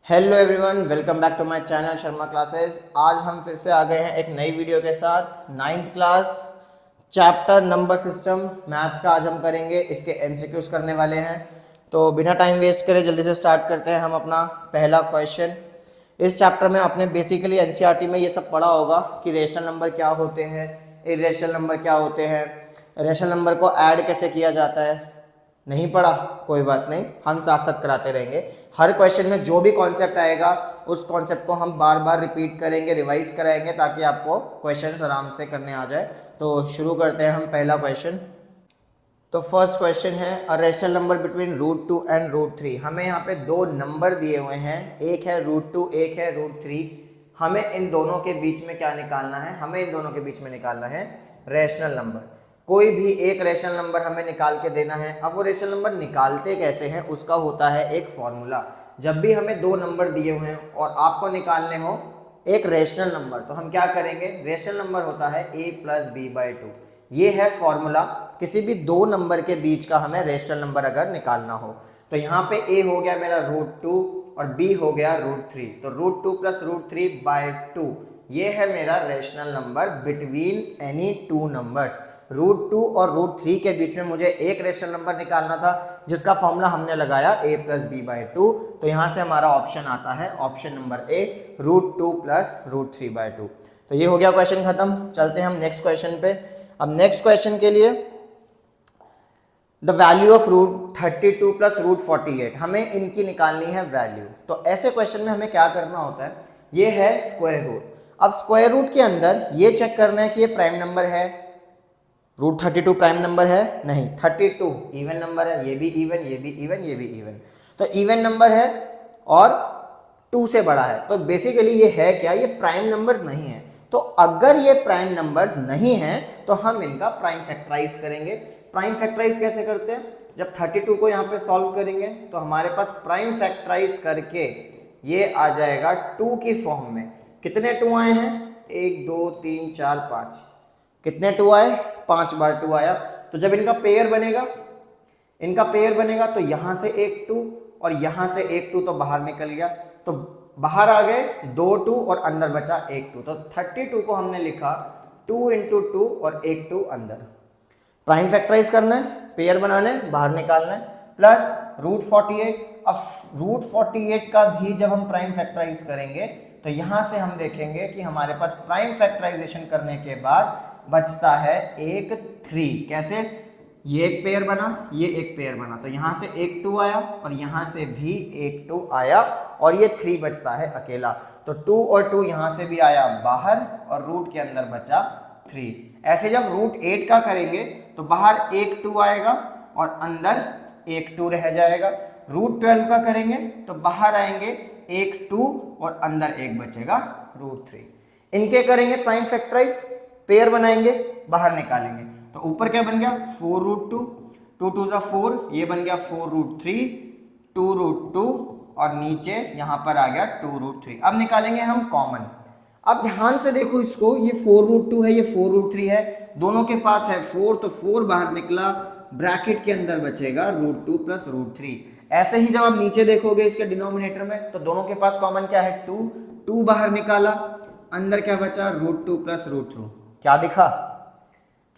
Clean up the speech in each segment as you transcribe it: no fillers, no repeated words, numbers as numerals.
Hello everyone, welcome back to my channel Sharma classes. आज हम फिर से आ गए हैं एक नई वीडियो के साथ। Ninth class chapter number system maths का आज हम करेंगे। इसके एमसीक्यूज करने वाले हैं, तो बिना टाइम वेस्ट करे जल्दी से स्टार्ट करते हैं हम अपना पहला क्वेश्चन। इस चैप्टर में आपने बेसिकली एनसीईआरटी में ये सब पढ़ा होगा कि रेशनल नंबर क्या होते हैं, इरेशनल नंबर क्या होते हैं, रेशनल नंबर को ऐड कैसे किया जाता है। नहीं पढ़ा? कोई बात नहीं, हम साथ साथ कराते रहेंगे। हर क्वेश्चन में जो भी कॉन्सेप्ट आएगा उस कॉन्सेप्ट को हम बार बार रिपीट करेंगे, रिवाइज कराएंगे, ताकि आपको क्वेश्चंस आराम से करने आ जाए। तो शुरू करते हैं हम पहला क्वेश्चन। तो फर्स्ट क्वेश्चन है a rational number between √2 and √3। हमें यहाँ पे दो नंबर दिए हुए हैं, एक है √2, एक है √3। हमें इन दोनों के बीच में क्या निकालना है? हमें इन दोनों के बीच में निकालना है रेशनल नंबर। कोई भी एक रेशनल नंबर हमें निकाल के देना है। अब वो रेशनल नंबर निकालते कैसे हैं उसका होता है एक फॉर्मूला। जब भी हमें दो नंबर दिए हुए हैं और आपको निकालने हो एक रेशनल नंबर, तो हम क्या करेंगे? रेशनल नंबर होता है a + b/2। ये है फॉर्मूला किसी भी दो नंबर के बीच का हमें रेशनल नंबर अगर निकालना हो। तो यहाँ पे a हो गया मेरा √2 और b हो गया √3। तो √2 + √3/2 ये है मेरा rational number between any two numbers. √2 और √3 के बीच में मुझे एक रेशनल नंबर निकालना था, जिसका फॉर्मूला हमने लगाया a + b/2। तो यहाँ से हमारा ऑप्शन आता है ऑप्शन नंबर ए, √2 + √3/2। तो ये हो गया क्वेश्चन खत्म। चलते हैं हम नेक्स्ट क्वेश्चन पे। अब नेक्स्ट क्वेश्चन के लिए द वैल्यू ऑफ √32 + √48, हमें इनकी निकालनी है वैल्यू। तो ऐसे क्वेश्चन में हमें क्या करना होता है? ये है स्क्वायर रूट। अब स्क्वायर रूट के अंदर ये चेक करना है कि ये प्राइम नंबर है। √32 प्राइम नंबर है? नहीं। 32 इवन नंबर है, ये भी इवन, ये भी इवन, ये भी इवन। तो इवन नंबर है और 2 से बड़ा है। तो बेसिकली ये है क्या? ये प्राइम नंबर्स नहीं है। तो अगर ये प्राइम नंबर्स नहीं हैं तो हम इनका प्राइम फैक्टराइज करेंगे। प्राइम फैक्टराइज कैसे करते हैं? जब 32 को यहाँ पे सॉल्व करेंगे तो हमारे पास प्राइम फैक्टराइज करके ये आ जाएगा 2 की फॉर्म में। कितने 2 आए हैं? 1 2 3 4 5। कितने 2 आए? 5 बार 2 आया। तो जब इनका पेयर बनेगा, तो यहां से एक 2 और यहां से एक 2 तो बाहर निकल गया। तो बाहर आ गए 2 2 और अंदर बचा एक 2। तो 32 को हमने लिखा 2 × 2 और एक 2 अंदर। प्राइम फैक्टराइज करना है, पेयर बनाना है, बाहर निकालना है, प्लस √48। अब √48 का भी जब हम प्राइम फैक्टराइज करेंगे तो यहां से हम देखेंगे कि हमारे पास प्राइम फैक्टराइजेशन करने के बाद बचता है एक 3। कैसे? ये एक पेयर बना, ये एक पेयर बना, तो यहां से एक 2 आया और यहां से भी एक 2 आया और ये 3 बचता है अकेला। तो 2 और 2 यहां से भी आया बाहर और रूट के अंदर बचा 3। ऐसे जब √8 का करेंगे तो बाहर एक 2 आएगा और अंदर एक 2 रह जाएगा। √12 का करेंगे तो बाहर आएंगे एक 2 और अंदर एक बचेगा √3। इनके करेंगे प्राइम फैक्टराइज, पेयर बनाएंगे, बाहर निकालेंगे। तो ऊपर क्या बन गया? 4√2, 2 2 4, ये बन गया 4√3, 2√2 और नीचे यहां पर आ गया 2√3। अब निकालेंगे हम कॉमन। अब ध्यान से देखो इसको, ये 4√2 है, ये 4√3 है, दोनों के पास है 4, तो 4 बाहर निकला, ब्रैकेट के अंदर बचेगा √2 + √3। ऐसे ही जब आप नीचे देखोगे इसके डिनोमिनेटर में तो दोनों के पास कॉमन क्या है? 2, 2 बाहर निकाला, अंदर क्या बचा? √2 + √3। क्या दिखा?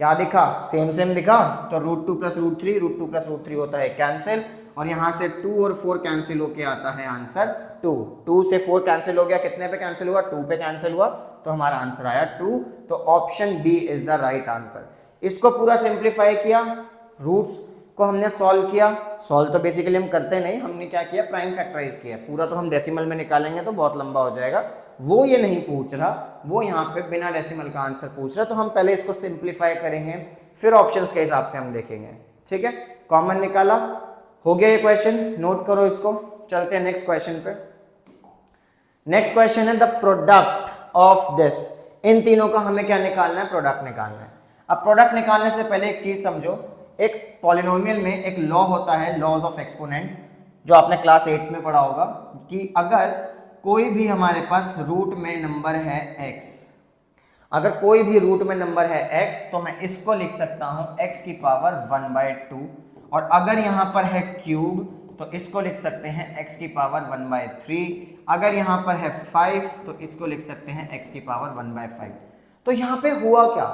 क्या दिखा? सेम सेम दिखा। तो √2 + √3, √2 + √3 होता है कैंसिल, और यहां से 2 और 4 कैंसिल होके आता है आंसर 2। 2 से 4 कैंसिल हो गया, कितने पे कैंसिल हुआ? 2 पे कैंसिल हुआ, तो हमारा आंसर आया 2। तो option B is the right answer. इसको पूरा सिंप्लीफाई किया, रूट्स को हमने सॉल्व किया। सॉल्व तो बेसिकली हम करते नहीं, हमने क्या किया? प्राइम फैक्टराइज किया। पूरा तो हम डेसिमल में निकालेंगे तो बहुत लंबा हो जाएगा, वो ये नहीं पूछ रहा, वो यहाँ पे बिना डेसिमल का आंसर पूछ रहा। तो हम पहले इसको सिंप्लीफाई करेंगे, फिर ऑप्शंस के हिसाब से हम देखेंगे। ठीक है, कॉमन निकाला, हो गया ये क्वेश्चन, नोट करो इसको। चलते हैं नेक्स्ट क्वेश्चन पे। नेक्स्ट क्वेश्चन है द प्रोडक्ट ऑफ दिस। इन तीनों का हमें क्या निकालना है? प्रोडक्ट निकालना है। अब प्रोडक्ट निकालने से पहले एक चीज समझो, एक पॉलिनोमियल में एक लॉ होता है, लॉज ऑफ एक्सपोनेंट, जो आपने क्लास 8 में पढ़ा होगा कि अगर कोई भी हमारे पास रूट में नंबर है x, अगर कोई भी रूट में नंबर है x, तो मैं इसको लिख सकता हूं x⁻1/2। और अगर यहां पर है क्यूब, तो इसको लिख सकते हैं x की पावर 1/3। अगर यहाँ पर है 5 तो इसको लिख सकते हैं x की पावर 1/5। तो यहाँ पे हुआ क्या,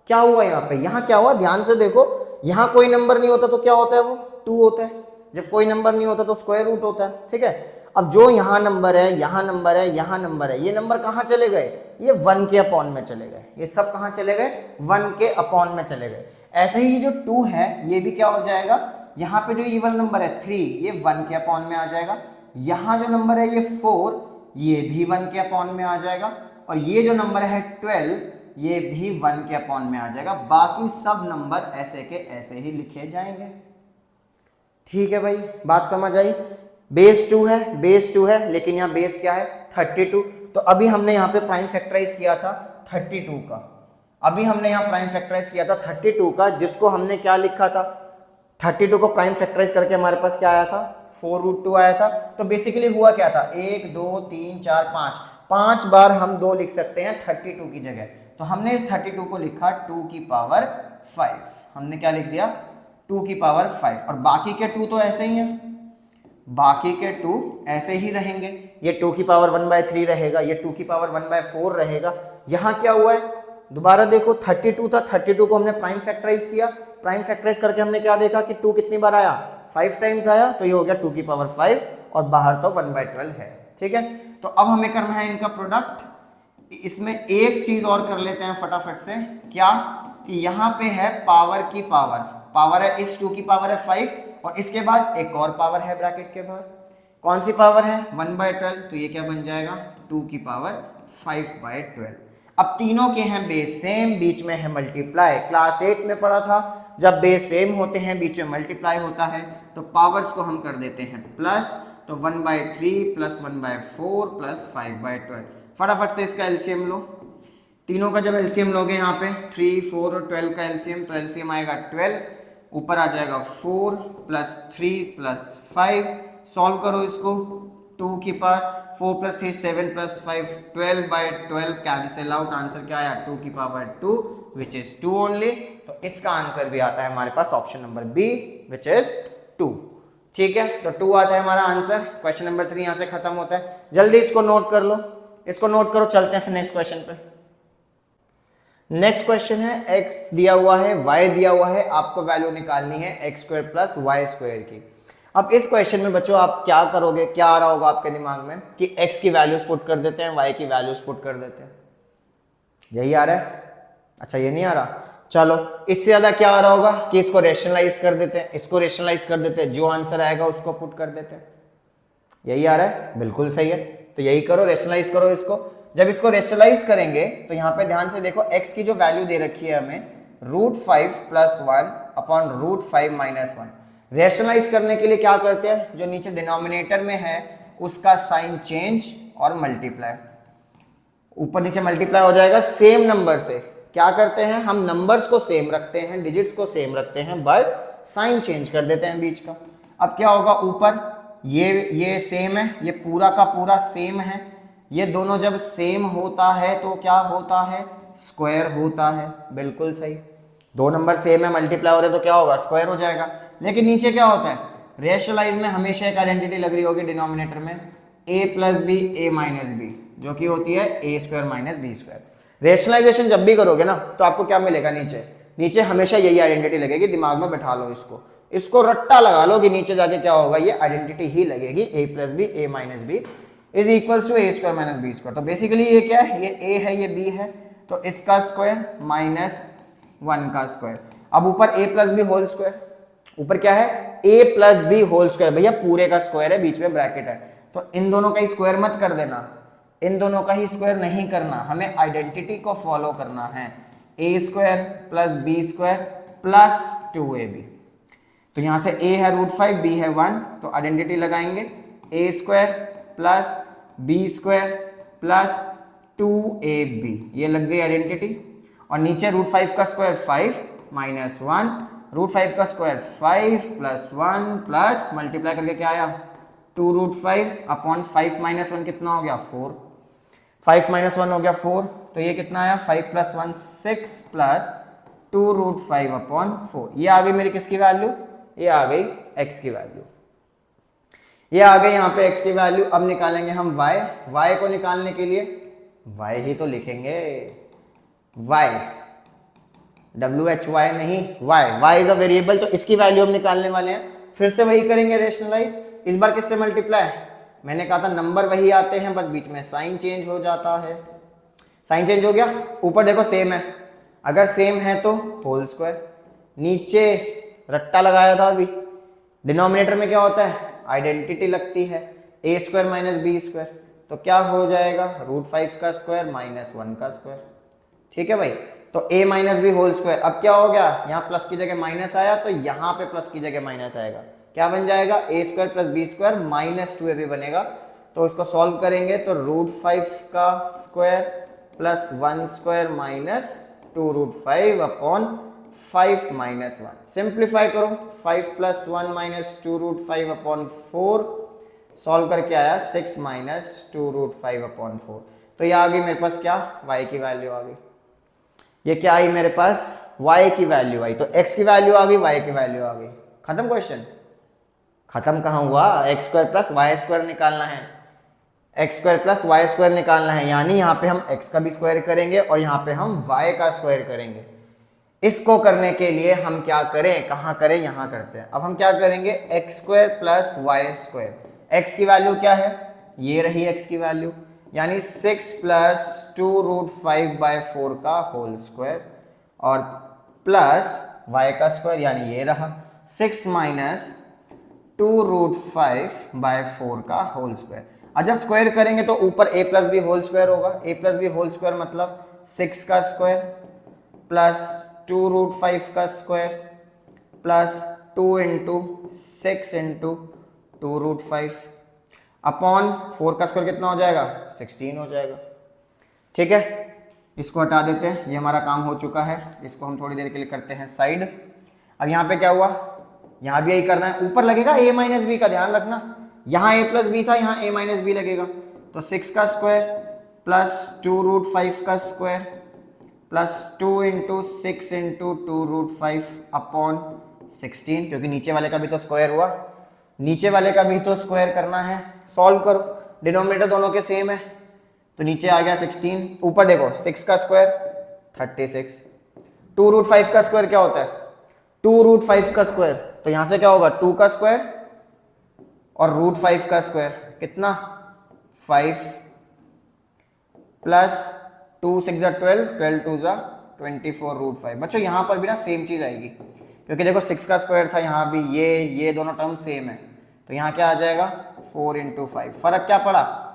क्या हुआ यहाँ पे, यहाँ क्या हुआ, ध्यान से देखो, यहाँ कोई नंबर नहीं होता तो क्या होता है, वो 2 होता है। जब कोई नंबर नहीं होता तो स्क्वायर रूट होता है, ठीक है। अब जो यहाँ नंबर है, यहाँ नंबर है, यहाँ नंबर है, ये नंबर कहाँ चले गए, ये 1 के अपॉन में चले गए, ये सब कहाँ चले गए, 1 के अपॉन में चले गए। ऐसे ही जो 2 है ये भी क्या हो जाएगा, यहाँ पे जो इवन नंबर है 3 ये 1 के अपॉन में आ जाएगा, यहाँ जो नंबर है ये 4 ये भी 1 के अपॉन में आ जाएगा, और ये जो नंबर है 12 ये भी 1 के अपॉन में आ जाएगा। बाकी सब नंबर ऐसे के ऐसे ही लिखे जाएंगे। ठीक है भाई, बात समझ आई। बेस 2 है, बेस 2 है, लेकिन यहाँ बेस क्या है 32। तो अभी हमने यहाँ पे प्राइम फैक्टराइज किया था 32 का, अभी हमने यहाँ प्राइम फैक्टराइज किया था 32 का, जिसको हमने क्या लिखा था, 32 को प्राइम फैक्टराइज करके हमारे पास क्या आया था, 4√2 आया था। तो बेसिकली हुआ क्या था, 1 2 3 4 5 बार हम 2 लिख सकते हैं 32 की जगह। तो हमने इस 32 को लिखा 2 की पावर 5, हमने क्या लिख दिया 2 की पावर 5, और बाकी के 2 तो ऐसे ही हैं, बाकी के 2 ऐसे ही रहेंगे। ये 2 की पावर 1/3 रहेगा, ये 2 की पावर 1/4 रहेगा। यहाँ क्या हुआ है, दोबारा देखो 32 था, 32 को हमने प्राइम फैक्टराइज किया, प्राइम फैक्टराइज करके हमने क्या देखा कि 2 कितनी बार आया, 5 टाइम्स आया, तो ये हो गया 2 की पावर 5, और बाहर तो 1/12 है। ठीक है, तो अब हमें करना है इनका प्रोडक्ट। इसमें एक चीज और कर लेते हैं फटाफट से, क्या कि यहाँ पे है पावर की पावर, पावर है इस 2 की पावर है 5, और इसके बाद एक और पावर है ब्रैकेट के बाहर, कौन सी पावर है 1/12, तो ये क्या बन जाएगा 2 की पावर 5/12। अब तीनों के हैं बेस सेम, बीच में है मल्टीप्लाई। क्लास 8 में पढ़ा था जब बेस सेम होते हैं बीच में मल्टीप्लाई होता है तो पावर्स को हम कर देते हैं प्लस, तो 1/3 प्लस 1/4 प्लस 5/12। फटाफट से इसका एलसीएम लो, तीनों का जब एलसीएम लोगे यहाँ पे 3 4 और 12 का एलसीएम, तो एलसीएम आएगा 12, ऊपर आ जाएगा 4 प्लस 3 प्लस 5, सॉल्व करो इसको, 2 की power 4 plus 3 7 plus 5 12/12 cancel out, answer क्या आया 2 की पावर 2 विच इज 2 ओनली। तो इसका आंसर भी आता है हमारे पास option number B which is 2। ठीक है, तो 2 आता है हमारा आंसर। क्वेश्चन नंबर 3 यहाँ से खत्म होता है, जल्दी इसको नोट कर लो, इसको नोट करो, चलते हैं फिर नेक्स्ट क्वेश्चन पे। नेक्स्ट क्वेश्चन है x दिया हुआ है, y दिया हुआ है, आपको वैल्यू निकालनी है x² प्लस y² की। अब इस क्वेश्चन में बच्चों आप क्या करोगे, क्या आ रहा होगा आपके दिमाग में कि x की वैल्यूज पुट कर देते हैं, y की वैल्यूज पुट कर देते हैं, यही आ रहा है। अच्छा ये नहीं आ रहा, चलो इससे ज्यादा क्या आ रहा होगा कि इसको रेशनलाइज कर देते हैं, इसको रेशनलाइज कर देते हैं, जो आंसर आएगा उसको पुट कर देते हैं, यही आ रहा है, बिल्कुल सही है। तो यही करो, रेशनलाइज करो इसको। जब इसको रेशनलाइज करेंगे तो यहाँ पे ध्यान से देखो x की जो वैल्यू दे रखी है हमें √5 प्लस 1 अपॉन √5 माइनस 1। रेशनलाइज करने के लिए क्या करते हैं, जो नीचे डिनोमिनेटर में है उसका साइन चेंज और मल्टीप्लाई, ऊपर नीचे मल्टीप्लाई हो जाएगा सेम नंबर से। क्या करते हैं हम, नंबर्स को सेम रखते हैं, डिजिट्स को सेम रखते हैं, बट साइन चेंज कर देते हैं बीच का। अब क्या होगा, ऊपर ये सेम है, ये पूरा का पूरा सेम है, ये दोनों जब सेम होता है तो क्या होता है, स्क्वायर होता है, बिल्कुल सही। दो नंबर सेम है, मल्टीप्लाई हो रहे तो क्या होगा, स्क्वायर हो जाएगा। लेकिन नीचे क्या होता है, रेशनलाइज में हमेशा एक आइडेंटिटी लग रही होगी डिनोमिनेटर में, a plus B a minus B, जो कि होती है a² माइनस b²। रेशनलाइजेशन जब भी करोगे ना तो आपको क्या मिलेगा, नीचे हमेशा यही आइडेंटिटी लगेगी, दिमाग में बैठा लो इसको रट्टा लगा लो कि नीचे जाके क्या होगा, ये आइडेंटिटी ही लगेगी, a plus B a minus B is equals to a² minus b²। तो बेसिकली ये क्या है, ये a है, ये b है, तो इसका स्क्वायर माइनस 1 का स्क्वायर। अब ऊपर a plus B whole square, ऊपर क्या है a plus B whole square, भैया पूरे का स्क्वायर है, बीच में ब्रैकेट है, तो इन दोनों का ही स्क्वायर मत कर देना, इन दोनों का ही स्क्वायर नहीं करना, हमें आइडेंटिटी को फॉलो करना है, a² plus b² plus 2ab। तो यहां से a है √5, b है 1, तो आइडेंटिटी लगाएंगे a² plus b² plus 2ab, ये लग गई आइडेंटिटी। और नीचे √5 का स्क्वायर 5 माइनस 1, √5 का स्क्वायर 5 प्लस 1 प्लस मल्टीप्लाई करके क्या आया 2√5 अपॉन 5 माइनस 1 कितना हो गया 4, 5 माइनस 1 हो गया 4, तो ये कितना आया 5 प्लस 1 6 प्लस 2√5 अपॉन 4। ये आ गई मेरी किसकी वैल्यू, ये आ गई x की वैल्यू। ये आ गई यहाँ पे x की वैल्यू। अब निकालेंगे हम y को निकालने के लिए y ही तो लिखेंगे, y WHY नहीं, y इज अ वेरिएबल, तो इसकी वैल्यू हम निकालने वाले हैं। फिर से वही करेंगे रेशनलाइज, इस बार किससे मल्टीप्लाई, मैंने कहा था नंबर वही आते हैं, बस बीच में साइन चेंज हो जाता है। साइन चेंज हो गया, ऊपर देखो सेम है, अगर सेम है तो होल स्क्वायर, नीचे रट्टा लगाया था अभी, डिनोमिनेटर में क्या होता है, आइडेंटिटी लगती है, a square minus B square, तो क्या हो जाएगा √5 का स्क्वायर माइनस 1 का स्क्वायर। ठीक है भाई, तो a minus B whole square. अब क्या हो गया, यहाँ प्लस की जगह माइनस आया तो यहाँ पे प्लस की जगह माइनस आएगा, क्या बन जाएगा a square plus B square minus 2ab बनेगा। तो इसको सॉल्व करेंगे तो √5 का square plus 1 square minus 2√5 upon 5 minus 1। Simplify करो, 5 प्लस 1 माइनस 2√5 अपॉन 4, सॉल्व करके आया 6 माइनस 2√5 अपॉन 4। तो ये आ गई मेरे पास क्या, y की वैल्यू आ गई। ये क्या आई मेरे पास, y की वैल्यू आई। तो x की वैल्यू आ गई, y की वैल्यू आ गई, खत्म क्वेश्चन। खत्म कहाँ हुआ, x square plus Y square निकालना है, x square plus Y square निकालना है, यानी यहाँ पे हम x का भी स्क्वायर करेंगे और यहाँ पे हम y का स्क्वायर करेंगे। इसको करने के लिए हम क्या करें, कहाँ करें, यहाँ करते हैं। अब हम क्या करेंगे, x square plus Y square, x की वैल्यू क्या है, ये रही x की वैल्यू, यानी 6 प्लस 2√5/4 का होल स्क्वायर और प्लस y का स्क्वायर, यानी ये रहा 6 माइनस 2√5/4 का होल स्क्वायर। अब जब स्क्वायर करेंगे तो ऊपर a plus B whole square होगा, a plus B whole square मतलब 6 का स्क्वायर प्लस 2√5 का square plus 2 into 6 into 2√5 upon 4 का स्क्वायर कितना हो जाएगा, 16 हो जाएगा। ठीक है, इसको हटा देते हैं, ये हमारा काम हो चुका है, इसको हम थोड़ी देर के लिए करते हैं साइड। अब यहाँ पे क्या हुआ, यहाँ भी यही करना है, ऊपर लगेगा a माइनस बी का, ध्यान रखना, यहाँ a प्लस बी था, यहाँ a माइनस बी लगेगा। तो 6 का स्क्वायर प्लस 2√5 का square plus 2 into 6 into 2√5 upon 16, क्योंकि नीचे वाले का भी तो स्क्वायर हुआ, नीचे वाले का भी तो स्क्वायर करना है। सॉल्व करो, डिनोमिनेटर दोनों के सेम है, तो नीचे आ गया 16, ऊपर देखो 6 का स्क्वायर 36, 2√5 का स्क्वायर क्या होता है, 2√5 का स्क्वायर, तो यहां से क्या होगा 2 का स्क्वायर और √5 का स्क्वायर कितना 5 प्लस 2 6 12, 12 2 24 √5। बच्चों यहाँ पर भी ना सेम चीज आएगी, क्योंकि देखो 6 का स्क्वायर था, यहाँ भी ये दोनों टर्म सेम है, तो यहाँ क्या आ जाएगा 4 इंटू 5। फर्क क्या पड़ा,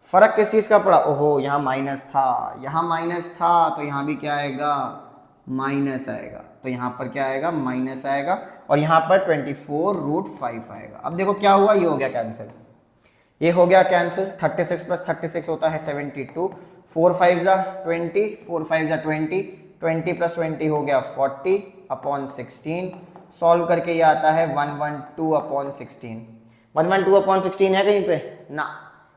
फर्क किस चीज का पड़ा, ओहो यहाँ माइनस था, यहाँ माइनस था, तो यहाँ भी क्या आएगा माइनस आएगा, तो यहाँ पर क्या आएगा माइनस आएगा, और यहाँ पर 24√5 आएगा। अब देखो क्या हुआ, ये हो गया कैंसिल, ये हो गया कैंसिल, 36 प्लस 36 होता है 72, 4 5 जा 20, 4 5 जा 20, 20 प्लस 20 हो गया 40 अपॉन 16। सॉल्व करके ये आता है 112 अपॉन 16। 112 अपॉन 16 है कहीं पे ना,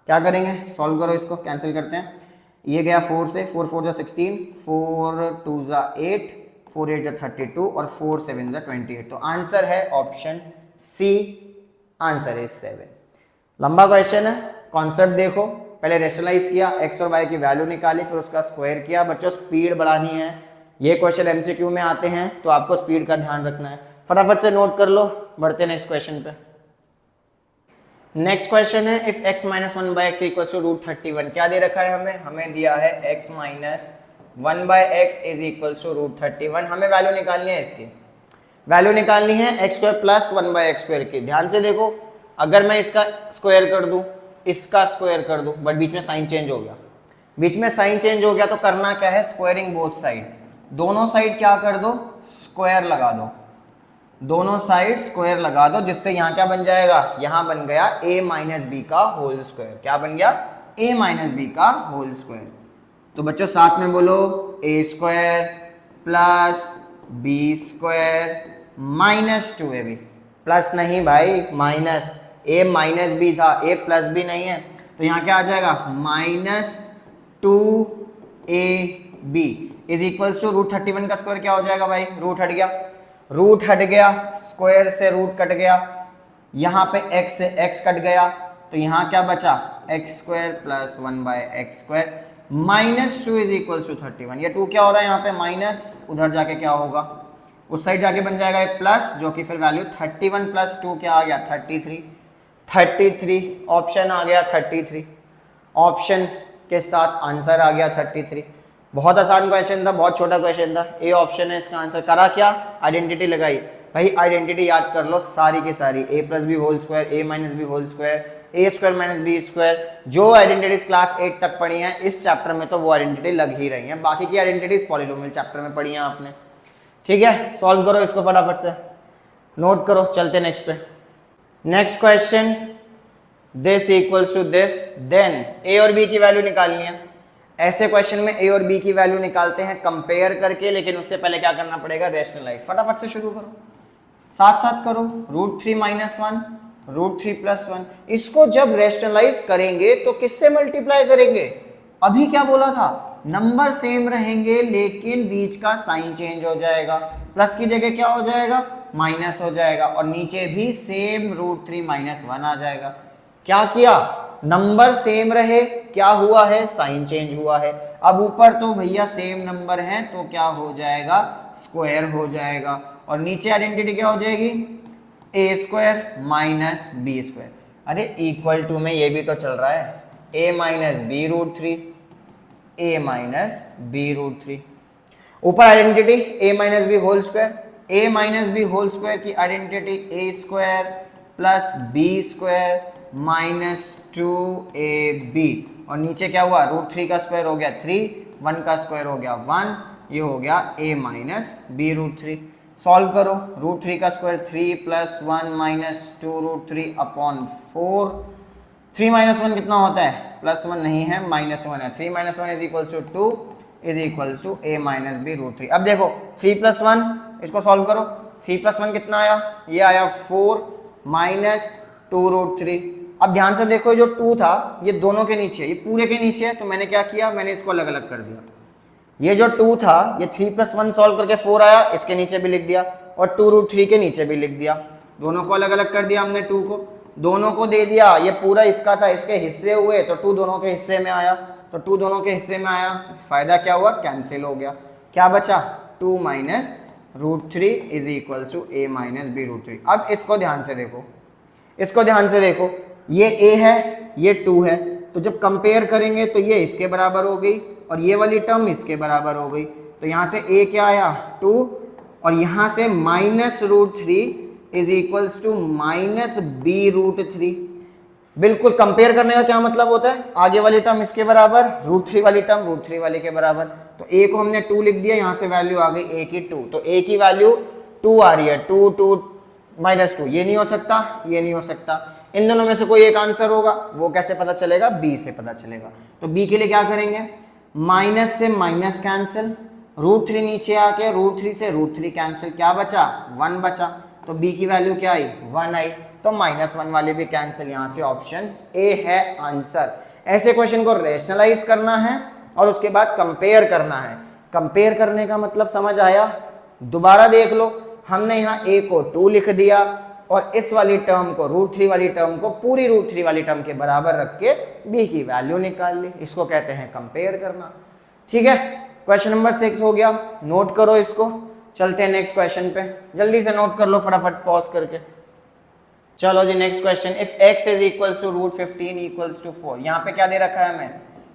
क्या करेंगे, सॉल्व करो, इसको कैंसिल करते हैं, ये गया 4 से, 4 4 जा 16, 4 2 जा 8, 4 8 जा 32 और 4 7 जा 28। तो आंसर है ऑप्शन सी, आंसर इज 7। लंबा क्वेश्चन है, कॉन्सेप्ट देखो, पहले रेशनलाइज किया, x और y की वैल्यू निकाली, फिर उसका स्क्वायर किया। बच्चों स्पीड बढ़ानी है, ये क्वेश्चन एमसीक्यू में आते हैं, तो आपको स्पीड का ध्यान रखना है। फटाफट से नोट कर लो, बढ़ते नेक्स्ट क्वेश्चन पे। नेक्स्ट क्वेश्चन है if x minus 1/x equal to √31। क्या दे रखा है हमें, हमें दिया है x minus 1/x is equal to √31। हमें वैल्यू निकालनी है, इसकी वैल्यू निकालनी है x स्क्वायर प्लस 1/x² की। ध्यान से देखो, अगर मैं इसका स्क्वायर कर दूं, इसका स्क्वायर कर दूं, बट बीच में साइन चेंज हो गया, बीच में साइन चेंज हो गया, तो करना क्या है, स्क्वायरिंग बोथ साइड, दोनों साइड क्या कर दो, स्क्वायर लगा दो, दोनों साइड स्क्वायर लगा दो, जिससे यहाँ क्या बन जाएगा, यहाँ बन गया a माइनस बी का होल स्क्वायर। क्या बन गया, a माइनस बी का होल स्क्वायर। तो बच्चों साथ में बोलो a square plus B square minus 2ab, plus नहीं भाई माइनस, a माइनस बी था, a प्लस बी नहीं है, तो यहाँ क्या आ जाएगा minus 2ab is equals to √31 का स्क्वायर क्या हो जाएगा भाई, रूट हट गया, रूट हट गया, स्क्वायर से रूट कट गया, यहाँ पे x से x कट गया तो यहाँ क्या बचा X square plus 1/x² minus 2 is equal to 31। ये 2 क्या हो रहा है यहाँ पे माइनस, उधर जाके क्या होगा उस साइड जाके बन जाएगा ये प्लस, जो कि फिर वैल्यू 31 प्लस 2 क्या आ गया 33 ऑप्शन आ गया 33, ऑप्शन के साथ आंसर आ गया 33। बहुत आसान क्वेश्चन था, बहुत छोटा क्वेश्चन था, ए ऑप्शन है इसका आंसर। करा क्या, आइडेंटिटी लगाई भाई, आइडेंटिटी याद कर लो सारी की सारी, a plus B whole square, a minus B whole square, A square minus B square. जो आइडेंटिटीज क्लास 8 तक पढ़ी हैं इस चैप्टर में तो वो आइडेंटिटी लग ही रही हैं, बाकी की आइडेंटिटीज पॉलिनोमियल चैप्टर में पढ़ी हैं आपने। ठीक है, सॉल्व करो इसको फटाफट से, नोट करो, चलते नेक्स्ट पे। Next question, this equals to this, then A और बी की वैल्यू निकालनी है। ऐसे क्वेश्चन में ए और बी की वैल्यू निकालते हैं कंपेयर करके, लेकिन उससे पहले क्या करना पड़ेगा, रेशनलाइज। फटाफट से शुरू करो, साथ साथ करो। √3 - 1 √3 + 1, इसको जब रेशनलाइज करेंगे तो किससे मल्टीप्लाई करेंगे, अभी क्या बोला था, नंबर सेम रहेंगे लेकिन बीच का साइन चेंज हो जाएगा, प्लस की जगह क्या हो जाएगा माइनस हो जाएगा, और नीचे भी सेम √3 - 1 आ जाएगा। क्या किया, नंबर सेम रहे, क्या हुआ है साइन चेंज हुआ है। अब ऊपर तो भैया सेम नंबर है तो क्या हो जाएगा स्क्वायर हो जाएगा, और नीचे आइडेंटिटी क्या हो जाएगी a² माइनस b²। अरे इक्वल टू में ये भी तो चल रहा है, a minus B √3, a minus B √3। ऊपर identity a minus B whole square, a minus B whole square की identity a² plus b² minus 2ab, और नीचे क्या हुआ √3 का स्क्वायर हो गया 3, 1 का स्क्वायर हो गया 1, ये हो गया a माइनस बी √3। सॉल्व करो, √3 का स्क्वायर 3 + 1 माइनस 2√3/4, 3 - 1 कितना होता है +1 नहीं है -1 है, 3 - 1 is equals to 2 is equals to a minus B √3। अब देखो 3 + 1, इसको सॉल्व करो, 3 + 1 कितना आया, ये आया 4 माइनस 2√3। अब ध्यान से देखो, जो 2 था ये दोनों के नीचे, ये पूरे के नीचे है, तो मैंने क्या किया, मैंने इसको अलग अलग कर दिया। ये जो 2 था ये 3 + 1 सॉल्व करके 4 आया, इसके नीचे भी लिख दिया, और 2√3 के नीचे भी लिख दिया, दोनों को अलग अलग कर दिया हमने। 2 को दोनों को दे दिया, ये पूरा इसका था, इसके हिस्से हुए तो 2 दोनों के हिस्से में आया, तो 2 दोनों के हिस्से में आया, फायदा क्या हुआ कैंसिल हो गया, क्या बचा 2 minus √3 is equals to a minus B √3। अब इसको ध्यान से देखो, इसको ध्यान से देखो, ये a है ये 2 है, तो जब कंपेयर करेंगे तो ये इसके बराबर हो गई और ये वाली टर्म इसके बराबर हो गई, तो यहाँ से a क्या आया 2, और यहाँ से minus √3 is equals to minus B √3। बिल्कुल कंपेयर करने का क्या मतलब होता है, आगे वाली टर्म इसके बराबर, √3 वाली टर्म √3 वाले के बराबर, तो a को हमने 2 लिख दिया, यहाँ से वैल्यू आ गई a की 2, तो a की वैल्यू 2 आ रही है, 2 2 -2, ये नहीं हो सकता, ये नहीं हो सकता, इन दोनों में से कोई एक आंसर होगा, वो कैसे पता चलेगा, b से पता चलेगा। तो b के लिए क्या करेंगे, माइनस से माइनस कैंसिल, √3 नीचे आके √3 से √3 कैंसिल, क्या बचा 1 बचा, तो b की वैल्यू क्या आई 1 आई, तो -1 वाले भी कैंसिल, यहाँ से ऑप्शन a है आंसर। ऐसे क्वेश्चन को रेशनलाइज करना है और उसके बाद कंपेयर करना है। कंपेयर करने का मतलब समझ आया, दोबारा देख लो, हमने यहाँ a को 2 लिख दिया और इस वाली टर्म को √3 वाली टर्म को पूरी √3 वाली टर्म के बराबर रख के b की वैल्यू निकाल ली, इसको कहते हैं कंपेयर करना। ठीक है, क्वेश्चन नंबर 6 हो गया, नोट करो इसको, चलते हैं नेक्स्ट क्वेश्चन पे, जल्दी से नोट कर लो फटाफट पॉज करके। चलो जी next question, if x is equals to √15 equals to 4, यहाँ पे क्या दे रखा है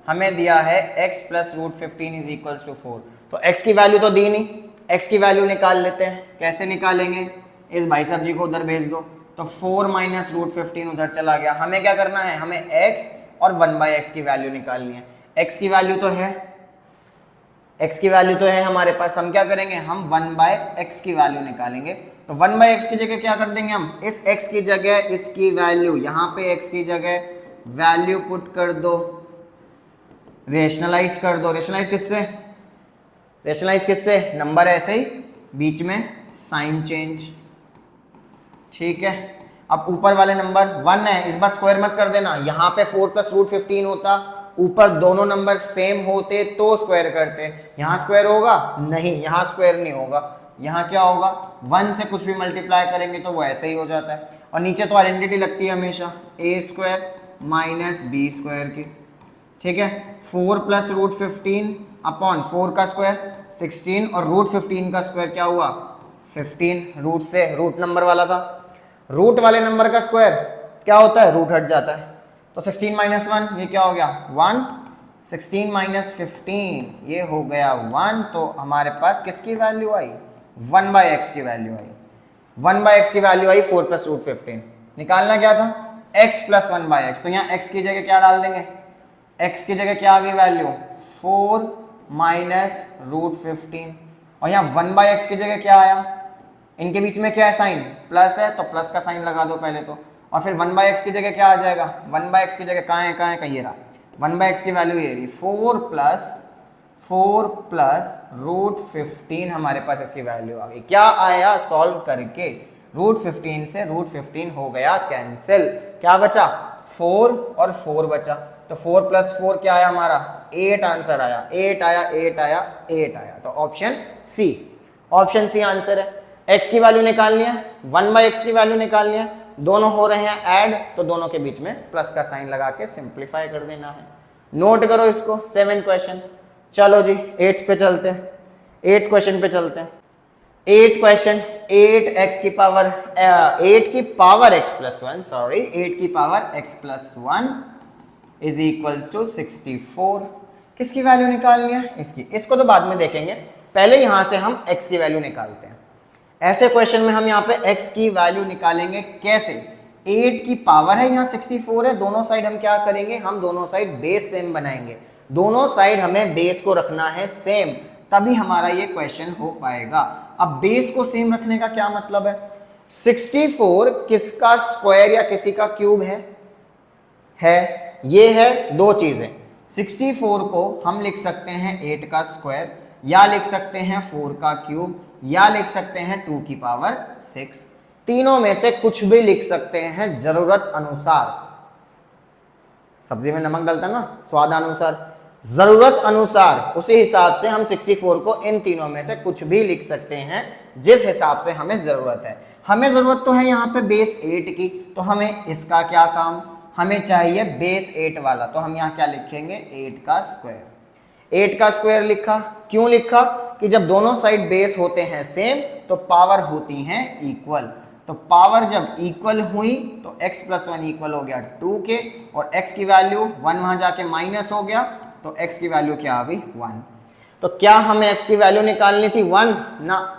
हमें दिया है x plus √15 is equals to 4, तो x की वैल्यू तो दी नहीं, x की वैल्यू निकाल लेते हैं। कैसे निकालेंगे, इस भाई साहब जी को उधर भेज दो, तो 4 माइनस √15 उधर चला गया। हमें क्या करना है, हमें x और 1/x की वैल्यू निकालनी है। x की वैल्यू तो है, x की वैल्यू तो है हमारे पास, हम क्या करेंगे, हम 1/x की वैल्यू निकालेंगे। तो 1/x की जगह क्या कर देंगे, हम इस x की जगह इसकी वैल्यू, यहाँ पे x की जगह वैल्यू पुट कर दो, रेशनलाइज कर दो। रेशनलाइज किससे, रेशनलाइज किससे, नंबर ऐसे ही बीच में साइन चेंज। ठीक है, अब ऊपर वाले नंबर 1 है, इस बार स्क्वायर मत कर देना, यहाँ पे 4 प्लस √15 होता, ऊपर दोनों नंबर सेम होते तो स्क्वायर करते, यहाँ स्क्वायर होगा नहीं, यहाँ स्क्वायर नहीं होगा, यहाँ क्या होगा 1 से कुछ भी मल्टीप्लाई करेंगे तो वो ऐसे ही हो जाता है। और नीचे तो आइडेंटिटी लगती है हमेशा ए स्क्वायर माइनस बी स्क्वायर की, ठीक है। 4 प्लस रूट 15 अपॉन 4 का स्क्वायर 16 और रूट 15 का स्क्वायर क्या हुआ 15, रूट से रूट नंबर वाला था, रूट वाले नंबर का स्क्वायर क्या होता है रूट हट जाता है, तो 16 माइनस 1 ये क्या हो गया 1, 16 माइनस 15 ये हो गया 1, तो हमारे पास किसकी वैल्यू आई 1/x की वैल्यू आई, 1/x की वैल्यू आई 4 प्लस रूट 15। निकालना क्या था x प्लस 1/x, तो यहाँ x की जगह क्या डाल देंगे, x की जगह क्या आ गई वैल्यू 4 माइनस रूट 15, और यहाँ 1/x की जगह क्या आया, इनके बीच में क्या है साइन प्लस है तो प्लस का साइन लगा दो पहले तो, और फिर 1/x की जगह क्या आ जाएगा, 1/x की जगह कहाँ है कहीं ये रहा, 1/x की वैल्यू ये रही 4 प्लस रूट 15 हमारे पास इसकी वैल्यू आ गई। क्या आया सॉल्व करके रूट 15 से रूट 15 हो गया कैंसिल, क्या बचा 4 और 4 बचा, तो 4 प्लस 4 क्या आया हमारा 8 आंसर आया, 8 आया 8 आया 8 आया, तो ऑप्शन सी आंसर है। x की वैल्यू निकालनी है, 1/x की वैल्यू निकालनी है, दोनों हो रहे हैं ऐड तो दोनों के बीच में प्लस का साइन लगा के सिंप्लीफाई कर देना है। नोट करो इसको 7 क्वेश्चन। चलो जी 8 पे चलते हैं, 8 क्वेश्चन पे चलते हैं। 8 क्वेश्चन 8 की पावर x प्लस 1 सॉरी 8 की power x plus 1 is equals to 64। किसकी वैल्यू निकालनी है इसकी, इसको तो बाद में देखेंगे, पहले यहां से हम x की वैल्यू निकालते हैं। ऐसे क्वेश्चन में हम यहाँ पे x की वैल्यू निकालेंगे कैसे, 8 की पावर है यहाँ 64 है, दोनों साइड हम क्या करेंगे, हम दोनों साइड बेस सेम बनाएंगे, दोनों साइड हमें बेस को रखना है सेम, तभी हमारा ये क्वेश्चन हो पाएगा। अब बेस को सेम रखने का क्या मतलब है, 64 किसका स्क्वायर या किसी का क्यूब है ये है दो चीजें, 64 को हम लिख सकते हैं 8 का स्क्वायर, या लिख सकते हैं 4 का क्यूब, या लिख सकते हैं 2 की पावर 6, तीनों में से कुछ भी लिख सकते हैं जरूरत अनुसार। सब्जी में नमक डालता है ना स्वाद अनुसार, जरूरत अनुसार उसी हिसाब से हम 64 को इन तीनों में से कुछ भी लिख सकते हैं जिस हिसाब से हमें जरूरत है। हमें जरूरत तो है यहाँ पे बेस 8 की, तो हमें इसका क्या काम, हमें चाहिए बेस 8 वाला, तो हम यहाँ क्या लिखेंगे 8 का स्क्वायर। 8 का स्क्वायर लिखा, क्यों लिखा कि जब दोनों साइड बेस होते हैं सेम तो पावर होती हैं इक्वल, तो पावर जब इक्वल हुई तो x प्लस 1 इक्वल हो गया 2 के, और x की वैल्यू 1 वहां जाके माइनस हो गया तो x की वैल्यू क्या आ गई 1। तो क्या हमें x की वैल्यू निकालनी थी 1 ना,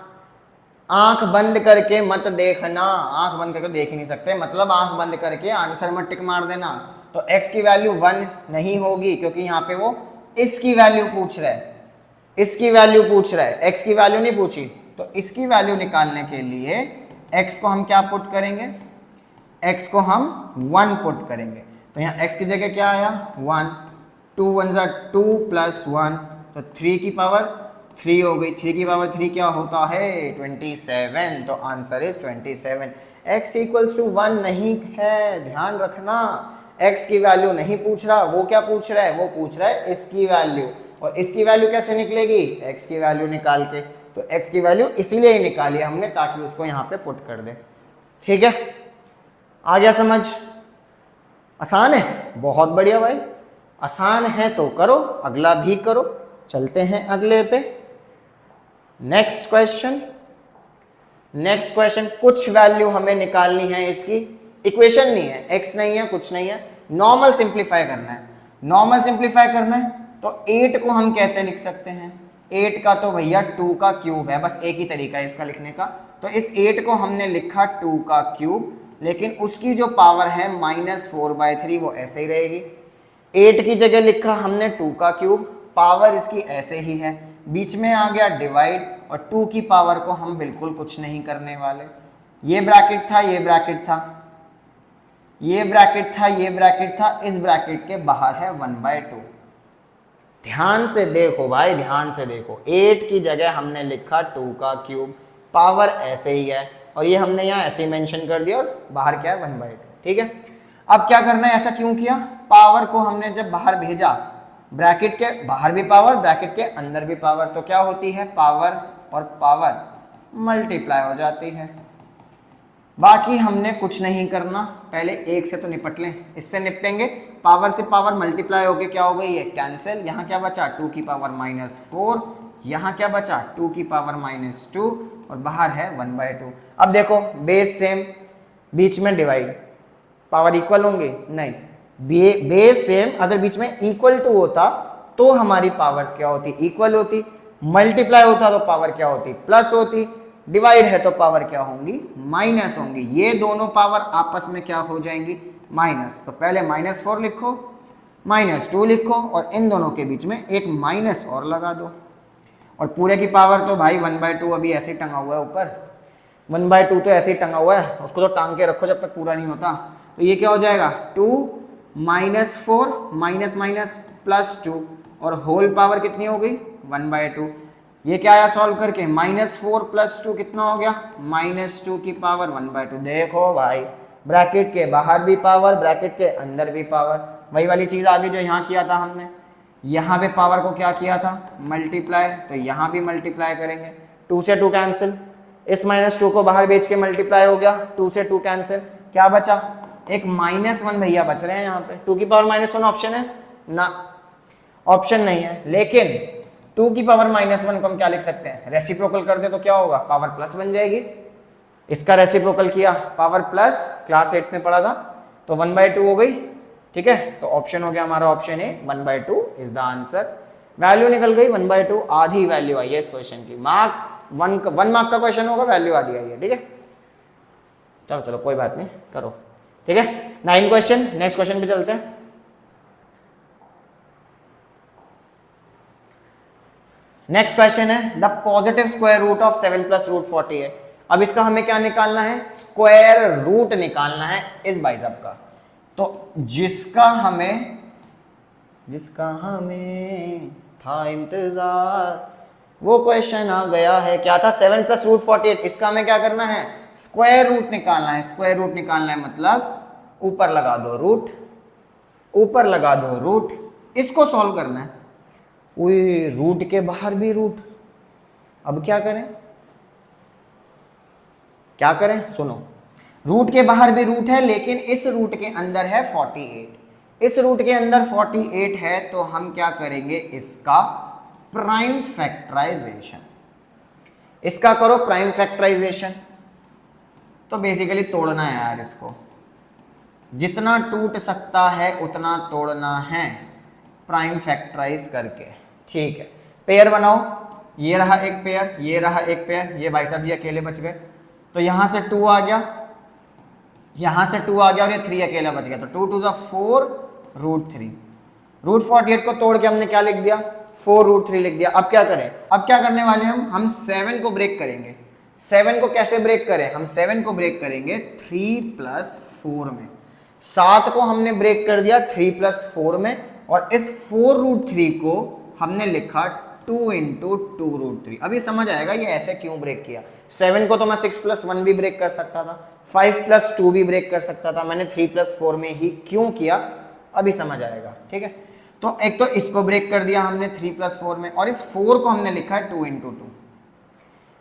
आंख बंद करके मत देखना, आंख बंद करके देख ही नहीं सकते, मतलब आंख बंद करके आंसर में टिक मार देना, तो x की वैल्यू 1 नहीं होगी क्योंकि यहाँ पे वो इसकी वैल्यू पूछ रहा है, इसकी वैल्यू पूछ रहा है, x की वैल्यू नहीं पूछी। तो इसकी वैल्यू निकालने के लिए x को हम क्या पुट करेंगे, x को हम 1 पुट करेंगे, तो यहाँ x की जगह क्या आया 1, 2 1 जा 2 प्लस 1 तो 3 की पावर 3 हो गई, 3 की पावर 3 क्या होता है 27, तो answer is 27। x equals to 1 नहीं है, ध्यान रखना, x की वैल्यू नहीं पूछ रहा, वो क्या पूछ रहा है, वो पूछ रहा है इसकी वैल्यू, और इसकी वैल्यू कैसे निकलेगी x की वैल्यू निकाल के, तो x की वैल्यू इसीलिए ही निकाली हमने ताकि उसको यहाँ पे पुट कर दे। ठीक है आ गया समझ, आसान है, बहुत बढ़िया भाई, आसान है तो करो, अगला भी करो। चलते हैं अगले पे, नेक्स्ट क्वेश्चन। नेक्स्ट क्वेश्चन कुछ वैल्यू हमें निकालनी है, इसकी इक्वेशन नहीं है, x नहीं है, कुछ नहीं है, नॉर्मल सिंप्लीफाई करना है। नॉर्मल सिंप्लीफाई करना है तो 8 को हम कैसे लिख सकते हैं, 8 का तो भैया 2 का क्यूब है, बस एक ही तरीका है इसका लिखने का, तो इस 8 को हमने लिखा 2 का क्यूब, लेकिन उसकी जो पावर है -4/3 वो ऐसे ही रहेगी। 8 की जगह लिखा हमने 2 का क्यूब, पावर इसकी ऐसे ही है, बीच में आ गया डिवाइड, और 2 की पावर को हम बिल्कुल कुछ नहीं करने वाले। ये ब्रैकेट था, ये ब्रैकेट था, ये ब्रैकेट था, ये ब्रैकेट था, इस ब्रैकेट के बाहर है 1/2। ध्यान से देखो भाई, ध्यान से देखो, 8 की जगह हमने लिखा 2 का क्यूब, पावर ऐसे ही है, और ये हमने यहाँ ऐसे ही मेंशन कर दिया, और बाहर क्या है 1/2। ठीक है, अब क्या करना है, ऐसा क्यों किया, पावर को हमने जब बाहर भेजा, ब्रैकेट के बाहर भी पावर, ब्रैकेट के अंदर भी पावर, तो क्या होती है, पावर और पावर मल्टीप्लाई हो जाती है। बाकी हमने कुछ नहीं करना, पहले एक से तो निपट लें, इससे निपटेंगे। पावर से पावर मल्टीप्लाई होके क्या हो गई, ये कैंसिल। यहाँ क्या बचा 2 की पावर -4, यहाँ क्या बचा 2 की पावर -2 और बाहर है 1/2। अब देखो बेस सेम, बीच में डिवाइड, पावर इक्वल होंगे नहीं, बेस सेम, अगर बीच में इक्वल टू होता तो हमारी पावर्स क्या होती, इक्वल होती। मल्टीप्लाई होता तो पावर क्या होती, प्लस होती। डिवाइड है तो पावर क्या होंगी, माइनस होंगी। ये दोनों पावर आपस में क्या हो जाएंगी, माइनस। तो पहले -4 लिखो, -2 लिखो और इन दोनों के बीच में एक माइनस और लगा दो। और पूरे की पावर तो भाई 1/2 अभी ऐसे ही टंगा हुआ है ऊपर, 1/2 तो ऐसे ही टंगा हुआ है, उसको तो टांग के रखो जब तक पूरा नहीं होता। तो ये क्या हो जाएगा 2 -4 माइनस माइनस +2 और होल पावर कितनी हो गई 1/2। ये क्या आया सॉल्व करके, -4 + 2 कितना हो गया, -2 की पावर 1/2। देखो भाई ब्रैकेट के बाहर भी पावर, ब्रैकेट के अंदर भी पावर। वही वाली चीज आगे जो यहाँ किया था हमने, यहाँ पे पावर को क्या किया था, मल्टीप्लाई, तो यहाँ भी मल्टीप्लाई करेंगे। 2 से 2 कैंसिल, इस -2 को बाहर बेच के मल्टीप्लाई हो गया, 2 से 2 कैंसिल, क्या बचा एक -1 भैया बच रहे हैं यहाँ पे। 2 की पावर -1 ऑप्शन है ना, ऑप्शन नहीं है। लेकिन 2 की पावर -1 को हम क्या लिख सकते हैं, रेसिप्रोकल कर दे तो क्या होगा, पावर प्लस बन जाएगी। इसका रेसिप्रोकल किया, पावर प्लस, क्लास 8 में पढ़ा था, तो 1/2 हो गई। ठीक है, तो ऑप्शन हो गया हमारा option A, 1/2 is the answer. Value निकल गई 1/2, आधी वैल्यू आई है इस क्वेश्चन की। मार्क 1 मार्क का क्वेश्चन होगा, वैल्यू आधी आई है। ठीक है, चलो चलो कोई बात नहीं, करो। ठीक है, 9 क्वेश्चन, नेक्स्ट क्वेश्चन पे चलते हैं। नेक्स्ट क्वेश्चन है the positive square root of 7 + √48। अब इसका हमें क्या निकालना है, स्क्वायर रूट निकालना है इस भाई साहब का। तो जिसका हमें था इंतजार, वो क्वेश्चन आ गया है। क्या था, 7 + √48। इसका हमें क्या करना है, स्क्वायर रूट निकालना है। स्क्वायर रूट निकालना है मतलब ऊपर लगा दो रूट, ऊपर लगा दो रूट, इसको सॉल्व करना है। उई, रूट के बाहर भी रूट। अब क्या करें, क्या करें, सुनो, रूट के बाहर भी रूट है लेकिन इस रूट के अंदर है 48। इस रूट के अंदर 48 है तो हम क्या करेंगे, इसका प्राइम फैक्टराइजेशन। इसका करो प्राइम फैक्टराइजेशन। तो बेसिकली तोड़ना है यार इसको, जितना टूट सकता है उतना तोड़ना है प्राइम फैक्टराइज करके। ठीक है, पेयर बनाओ, ये रहा एक पेयर, ये रहा एक पेयर, ये भाई साहब जी अकेले बच गए। तो यहां से 2 आ गया, यहां से 2 आ गया और ये 3 अकेला बच गया। तो 2 2 4 √3। √48 को तोड़ के हमने क्या लिख दिया, 4 √3 लिख दिया। अब क्या करें, अब क्या करने वाले हम 7 को ब्रेक करेंगे। 7 को कैसे ब्रेक करें, हम 7 को ब्रेक करेंगे 3 + 4 में। 7 को हमने ब्रेक कर दिया 3 + 4 में और इस 4 √3 को हमने लिखा 2 × 2 √3। अभी समझ आएगा ये ऐसे क्यों ब्रेक किया। 7 को तो मैं 6 + 1 भी ब्रेक कर सकता था, 5 + 2 भी ब्रेक कर सकता था, मैंने 3 + 4 में ही क्यों किया, अभी समझ आएगा। ठीक है, तो एक तो इसको ब्रेक कर दिया हमने 3 + 4 में और इस 4 को हमने लिखा है 2 × 2।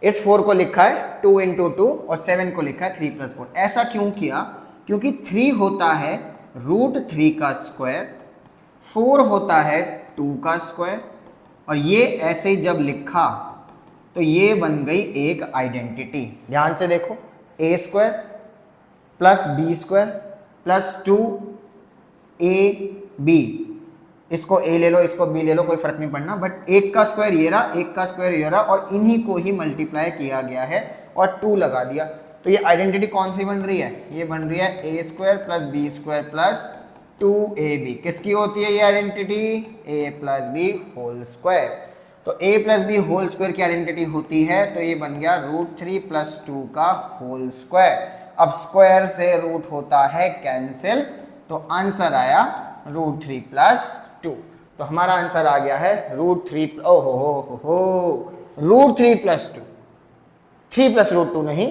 इस 4 को लिखा है 2 × 2 और 7 को लिखा है 3 + 4। ऐसा क्यों किया, क्योंकि 3 होता है √3 का स्क्वायर, 4 होता है 2 का स्क्वायर और ये ऐसे जब लिखा तो ये बन गई एक आइडेंटिटी। ध्यान से देखो, a² + b² + 2ab, इसको a ले लो, इसको b ले लो, कोई फर्क नहीं पड़ना, बट एक का स्क्वायर ये रहा, एक का स्क्वायर ये रहा और इन्हीं को ही मल्टीप्लाई किया गया है और 2 लगा दिया। तो ये आइडेंटिटी कौन सी बन रही है, ये बन रही है a² + b² + 2ab। किसकी होती है ये identity, a + b whole square. तो a + b होल स्क्वायर की आइडेंटिटी होती है, तो ये बन गया √3 + 2 का होल स्क्वायर। अब स्क्वायर से रूट होता है कैंसिल, तो आंसर आया √3 + 2। तो हमारा आंसर आ गया है √3, ओहो √3 + 2, 3 + √2 नहीं,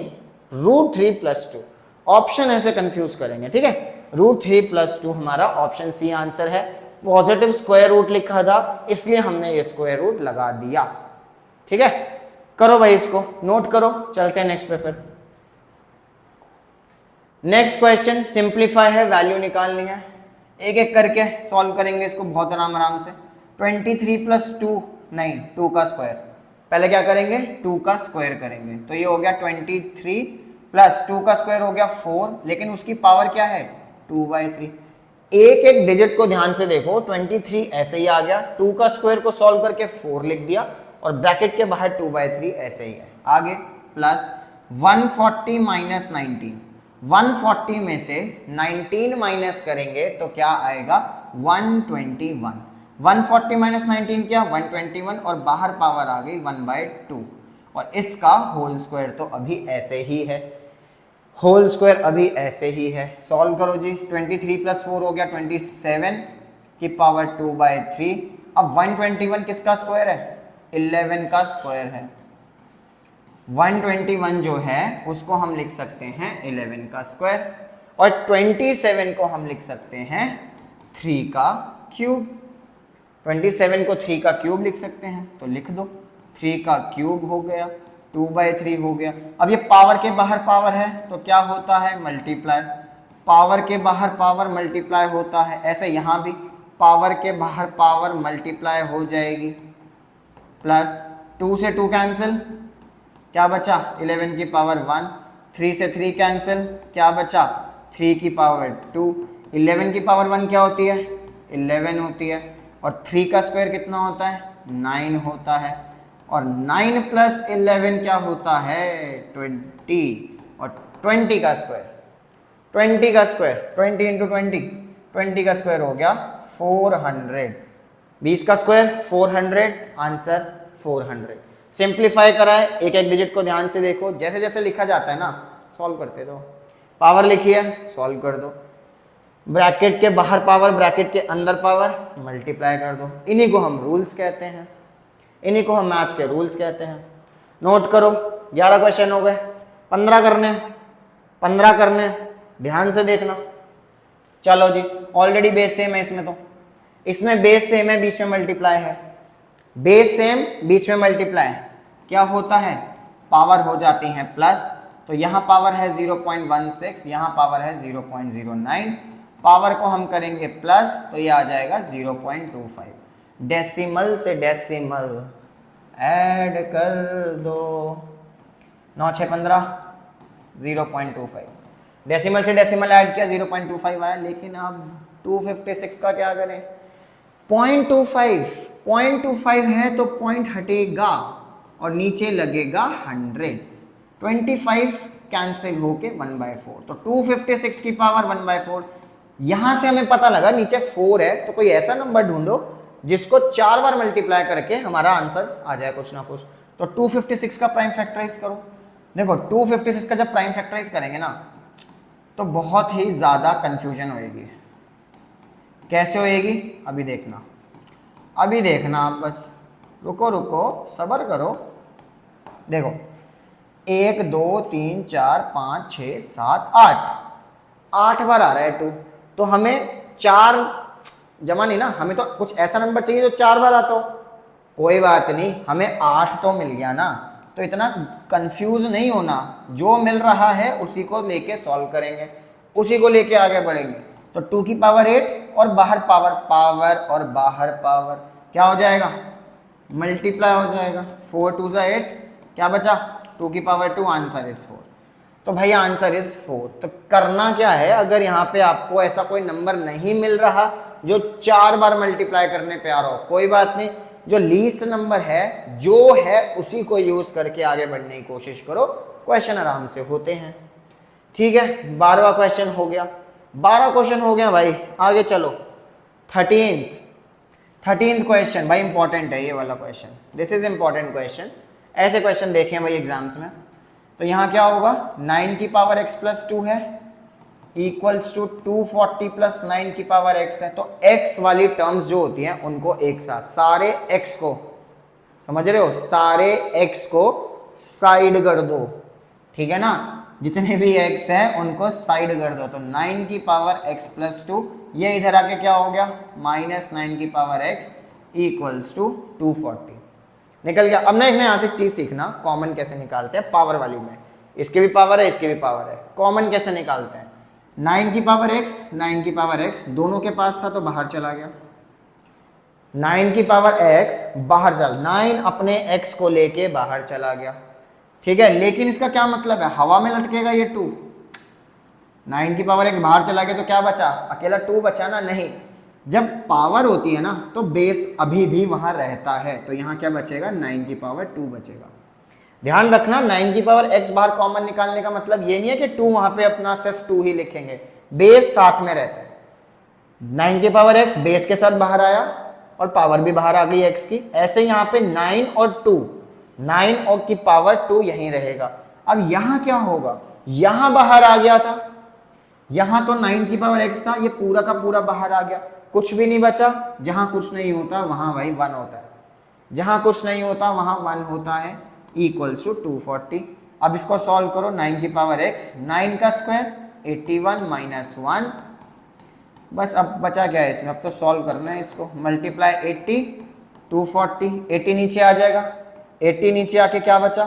√3 + 2। ऑप्शन ऐसे कंफ्यूज करेंगे। ठीक है, √3 + 2 हमारा ऑप्शन सी आंसर है। पॉजिटिव स्क्वायर रूट लिखा था इसलिए हमने ये स्क्वायर रूट लगा दिया। ठीक है, करो भाई इसको नोट करो, चलते हैं नेक्स्ट पे फिर। नेक्स्ट क्वेश्चन सिंप्लीफाई है, वैल्यू निकालनी है, एक एक करके सॉल्व करेंगे इसको बहुत आराम से। 23 प्लस 2 नहीं 2 का स्क्वायर, पहले क्या करेंगे 2 का स्क्वायर करेंगे, तो ये हो गया 23 प्लस 2 का स्क्वायर हो गया 4, लेकिन उसकी पावर क्या है 2/3। एक एक डिजिट को ध्यान से देखो, 23 ऐसे ही आ गया, 2 का स्क्वायर को सॉल्व करके 4 लिख दिया और ब्रैकेट के बाहर 2/3 ऐसे ही है। आगे प्लस 140 माइनस 19, 140 में से 19 माइनस करेंगे तो क्या आएगा 121, 140 माइनस 19 क्या 121 और बाहर पावर आ गई 1/2 और इसका होल स्क्वायर तो अभी ऐसे ही है, होल स्क्वायर अभी ऐसे ही है। सॉल्व करो जी, 23 प्लस 4 हो गया 27 की पावर 2/3। अब 121 किसका स्क्वायर है 11 का स्क्वायर है, 121 जो है उसको हम लिख सकते हैं 11 का स्क्वायर और 27 को हम लिख सकते हैं 3 का क्यूब। 27 को 3 का क्यूब लिख सकते हैं तो लिख दो, 3 का क्यूब हो गया 2/3 हो गया। अब ये पावर के बाहर पावर है तो क्या होता है मल्टीप्लाई, पावर के बाहर पावर मल्टीप्लाई होता है, ऐसे यहाँ भी पावर के बाहर पावर मल्टीप्लाई हो जाएगी। प्लस 2 से 2 कैंसिल, क्या बचा 11 की पावर 1, 3 से 3 कैंसिल, क्या बचा 3 की पावर 2, 11 की पावर 1 क्या होती है 11 होती है और 3 का स्क्वायर कितना होता है 9 होता है और 9 प्लस 11 क्या होता है 20 और 20 का स्क्वायर, 20 का स्क्वायर 20 इंटू 20 का स्क्वायर हो गया 400, 20 का स्क्वायर 400, आंसर 400। सिंप्लीफाई कराए, एक एक डिजिट को ध्यान से देखो, जैसे जैसे लिखा जाता है ना सॉल्व करते दो। पावर लिखी है सॉल्व कर दो, ब्रैकेट के बाहर पावर ब्रैकेट के अंदर पावर मल्टीप्लाई कर दो, इन्हीं को हम रूल्स कहते हैं, इन्हीं को हम मैथ्स के रूल्स कहते हैं। नोट करो 11 क्वेश्चन हो गए, 15 करने, 15 करने, ध्यान से देखना। चलो जी, ऑलरेडी बेस सेम है इसमें, तो इसमें बेस सेम है, बीच में मल्टीप्लाई है, बेस सेम बीच में मल्टीप्लाई, क्या होता है पावर हो जाती है प्लस, तो यहाँ पावर है 0.16, यहाँ पावर है 0.09, पावर को हम करेंगे प्लस तो ये आ जाएगा 0.25, डेसिमल से डेसिमल ऐड कर दो, 9 6 15 0.25, डेसिमल से डेसिमल ऐड किया 0.25 आया, लेकिन अब 256 का क्या करें 0.25 है तो पॉइंट हटेगा और नीचे लगेगा 100, 25 कैंसिल होके 1/4, तो 256 की पावर 1/4। यहां से हमें पता लगा नीचे 4 है, तो कोई ऐसा नंबर ढूंढो जिसको 4 बार मल्टीप्लाई करके हमारा आंसर आ जाए कुछ ना कुछ। तो 256 का प्राइम फैक्टराइज करो, देखो 256 का जब प्राइम फैक्टराइज करेंगे ना तो बहुत ही ज्यादा कंफ्यूजन होएगी। कैसे होएगी अभी देखना, अभी देखना आप, बस रुको रुको सब्र करो। देखो 1 2 3 4 5 6 7 8 बार आ रहा है 2, तो हमें 4 जमा नहीं ना, हमें तो कुछ ऐसा नंबर चाहिए जो 4 बार आता हो। कोई बात नहीं, हमें 8 तो मिल गया ना, तो इतना कंफ्यूज नहीं होना, जो मिल रहा है उसी को लेके सॉल्व करेंगे, उसी को लेके आगे बढ़ेंगे। तो 2 की पावर 8 और बाहर पावर, पावर और बाहर पावर क्या हो जाएगा मल्टीप्लाई हो जाएगा, 4 2 8, क्या बचा 2 की पावर 2, आंसर इज 4। तो भाई आंसर इज 4। तो करना क्या है, अगर यहाँ पे आपको ऐसा कोई नंबर नहीं मिल रहा जो 4 बार मल्टीप्लाई करने पे आ रहा हो, कोई बात नहीं, जो लीस्ट नंबर है जो है उसी को यूज करके आगे बढ़ने की कोशिश करो, क्वेश्चन आराम से होते हैं। ठीक है, 12वां क्वेश्चन हो गया, 12 क्वेश्चन हो गया भाई। आगे चलो 13th क्वेश्चन, भाई इंपॉर्टेंट है ये वाला question, this is important question. ऐसे क्वेश्चन देखे हैं भाई एग्जाम्स में। तो यहाँ क्या होगा 9 की पावर x प्लस 2 है इक्वल्स टू 240 प्लस 9 की पावर x है। तो x वाली टर्म्स जो होती हैं उनको एक साथ, सारे x को, समझ रहे हो, सारे x को साइड कर दो, ठीक है ना, जितने भी x हैं उनको साइड कर दो। तो 9 की पावर x प्लस 2, ये इधर आके क्या हो गया -9 की पावर x इक्वल्स टू 240, निकल गया। अब ना एक यहाँ से एक चीज सीखना, कॉमन कैसे निकालते हैं पावर वाली में, इसके भी पावर है इसके भी पावर है, कॉमन कैसे निकालते हैं। 9 की पावर x, 9 की पावर x दोनों के पास था तो बाहर चला गया। 9 की पावर x बाहर चल, 9 अपने x को लेके बाहर चला गया, ठीक है। लेकिन इसका क्या मतलब है, हवा में लटकेगा ये 2। 9 की पावर x बाहर चला गया तो क्या बचा, अकेला 2 बचा ना, नहीं। जब पावर होती है ना तो बेस अभी भी वहां रहता है, तो यहाँ क्या बचेगा, 9 की पावर 2 बचेगा। ध्यान रखना 9 की पावर x बाहर कॉमन निकालने का मतलब ये नहीं है कि 2 वहां पे अपना सिर्फ 2 ही लिखेंगे, बेस साथ में रहता है। 9 की पावर x बेस के साथ बाहर आया और पावर भी बाहर आ गई x की, ऐसे यहाँ पे 9 और 2, 9 और की पावर 2 यहीं रहेगा। अब यहाँ क्या होगा, यहाँ बाहर आ गया था, यहाँ तो 9 की पावर x था, ये पूरा का पूरा बाहर आ गया, कुछ भी नहीं बचा। जहां कुछ नहीं होता वहां भाई 1 होता है, जहां कुछ नहीं होता वहां 1 होता है, इक्वल्स टू 240। अब इसको सॉल्व करो, 9 की पावर x, 9 का स्क्वायर 81 माइनस 1, बस अब बचा क्या है इसमें, अब तो सॉल्व करना है इसको। मल्टीप्लाई 80 240, 80 नीचे आ जाएगा, 80 नीचे आके क्या बचा,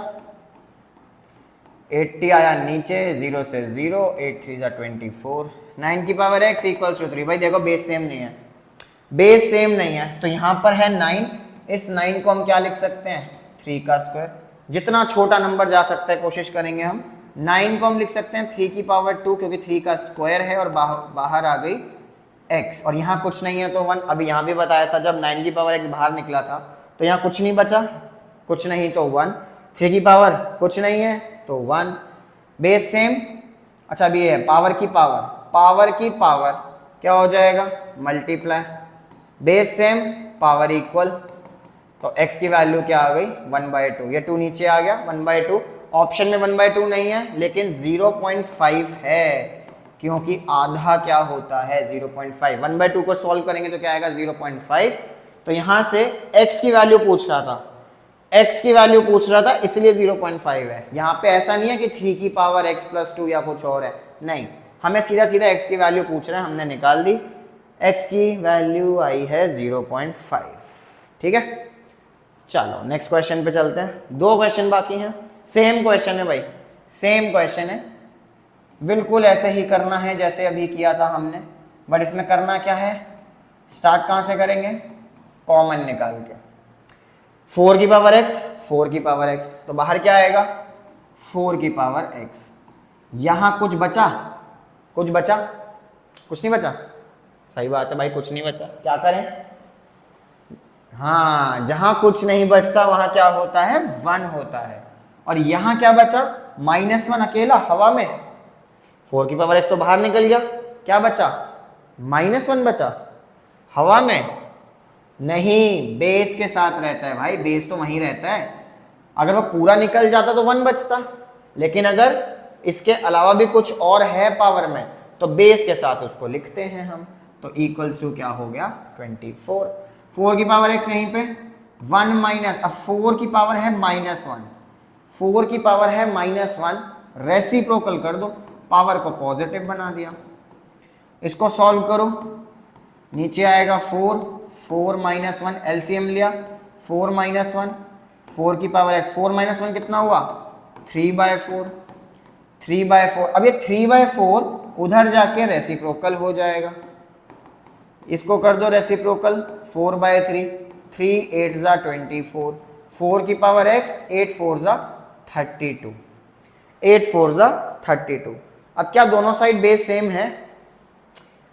80 आया नीचे, 0 से 0, 8 3 24, 9 की पावर x इक्वल्स टू 3। भाई देखो बेस सेम नहीं है, बेस सेम नहीं है, तो यहाँ पर है 9, इस 9 को हम क्या लिख सकते हैं, 3 का स्क्वायर। जितना छोटा नंबर जा सकता है कोशिश करेंगे हम। 9 को हम लिख सकते हैं 3 की पावर 2, क्योंकि 3 का स्क्वायर है और बाहर आ गई x, और यहाँ कुछ नहीं है तो 1। अभी यहाँ भी बताया था जब 9 की पावर x बाहर निकला था तो यहाँ कुछ नहीं बचा, कुछ नहीं तो 1, 3 की पावर कुछ नहीं है तो 1, बेस सेम। अच्छा अभी ये है पावर की पावर, पावर की पावर क्या हो जाएगा, multiply, base same power equal, तो x की वैल्यू क्या आ गई, 1/2। ये 2 नीचे आ गया, 1/2। ऑप्शन में 1/2 नहीं है लेकिन 0.5 है, क्योंकि आधा क्या होता है 0.5। 1/2 को सॉल्व करेंगे तो क्या आएगा 0.5। तो यहां से x की वैल्यू पूछ रहा था, x की वैल्यू पूछ रहा था इसलिए 0.5 है। यहाँ पे ऐसा नहीं है कि 3 की पावर x प्लस 2 या कुछ और है, नहीं, हमें सीधा सीधा x की वैल्यू पूछ रहे हैं, हमने निकाल दी, x की वैल्यू आई है 0.5, ठीक है। चलो नेक्स्ट क्वेश्चन पे चलते हैं, 2 क्वेश्चन बाकी हैं। सेम क्वेश्चन है भाई, सेम क्वेश्चन है, बिल्कुल ऐसे ही करना है जैसे अभी किया था हमने, बट इसमें करना क्या है, स्टार्ट कहाँ से करेंगे, कॉमन निकाल के। 4 की पावर x, 4 की पावर x, तो बाहर क्या आएगा, 4 की पावर x। यहां कुछ बचा, कुछ बचा, कुछ नहीं बचा, सही बात है भाई, कुछ नहीं बचा, क्या करें, हाँ जहां कुछ नहीं बचता वहां क्या होता है, 1 होता है। और यहां क्या बचा, -1 अकेला हवा में, 4 की पावर x तो बाहर निकल गया, क्या बचा, -1 बचा हवा में, नहीं बेस के साथ रहता है भाई, बेस तो वहीं रहता है। अगर वो पूरा निकल जाता तो 1 बचता, लेकिन अगर इसके अलावा भी कुछ और है पावर में तो बेस के साथ उसको लिखते हैं हम, तो इक्वल्स टू क्या हो गया 24। 4 की पावर x यहीं पे 1 माइनस, अब 4 की पावर है -1, 4 की पावर है -1, रेसिप्रोकल कर दो, पावर को पॉजिटिव बना दिया। इसको सॉल्व करो, नीचे आएगा 4, 4 - 1 एलसीएम लिया, 4 - 1, 4 की पावर x, 4 - 1 कितना हुआ 3/4, 3/4। अब ये 3/4 उधर जाके रेसिप्रोकल हो जाएगा, इसको कर दो रेसिप्रोकल, 4/3, 3 8 ज़ा 24, 4 की पावर x, 8 4 ज़ा 32, 8 4 ज़ा 32। अब क्या दोनों साइड बेस सेम है,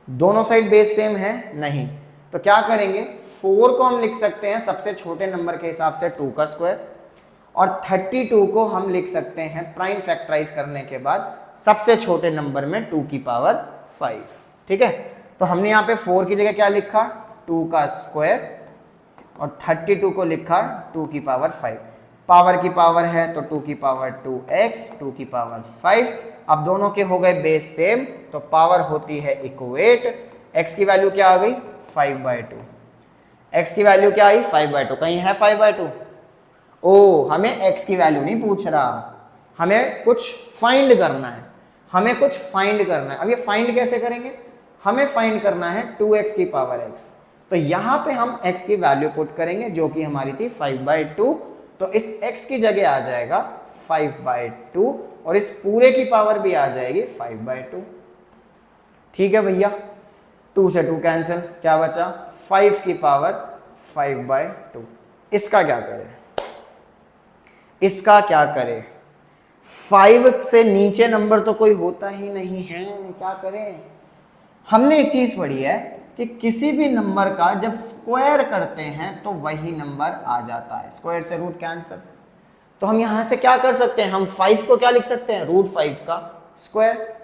दोनों साइड बेस सेम है, नहीं, तो क्या करेंगे, 4 को हम लिख सकते हैं सबसे छोटे नंबर के हिसाब से 2 का स्क्वायर, और 32 को हम लिख सकते हैं प्राइम फैक्टराइज करने के बाद सबसे छोटे नंबर में 2 की पावर 5, ठीक है। तो हमने यहाँ पे 4 की जगह क्या लिखा, 2 का स्क्वायर, और 32 को लिखा 2 की पावर 5। पावर की पावर है तो 2 की पावर 2x, 2 की पावर 5। अब दोनों के हो गए बेस सेम, तो पावर होती है इक्वेट। x की वैल्यू क्या आ गई 5/2, x की वैल्यू क्या आई 5/2, कहीं है 5/2, ओ हमें x की वैल्यू नहीं पूछ रहा, हमें कुछ फाइंड करना है, हमें कुछ फाइंड करना है। अब ये फाइंड कैसे करेंगे, हमें फाइंड करना है 2x की पावर x, तो यहां पे हम x की वैल्यू पुट करेंगे जो कि हमारी थी 5/2, तो इस x की जगह आ जाएगा 5/2 और इस पूरे की पावर भी आ जाएगी 5/2। ठीक है भैया, 2 से 2 कैंसिल, क्या बचा 5 की पावर 5/2। इसका क्या करें, इसका क्या करें, 5 से नीचे नंबर तो कोई होता ही नहीं है, क्या करें। हमने एक चीज पढ़ी है कि किसी भी नंबर का जब स्क्वायर करते हैं तो वही नंबर आ जाता है, स्क्वायर से रूट कैंसिल। तो हम यहां से क्या कर सकते हैं, हम 5 को क्या लिख सकते हैं, √5 का स्क्वायर।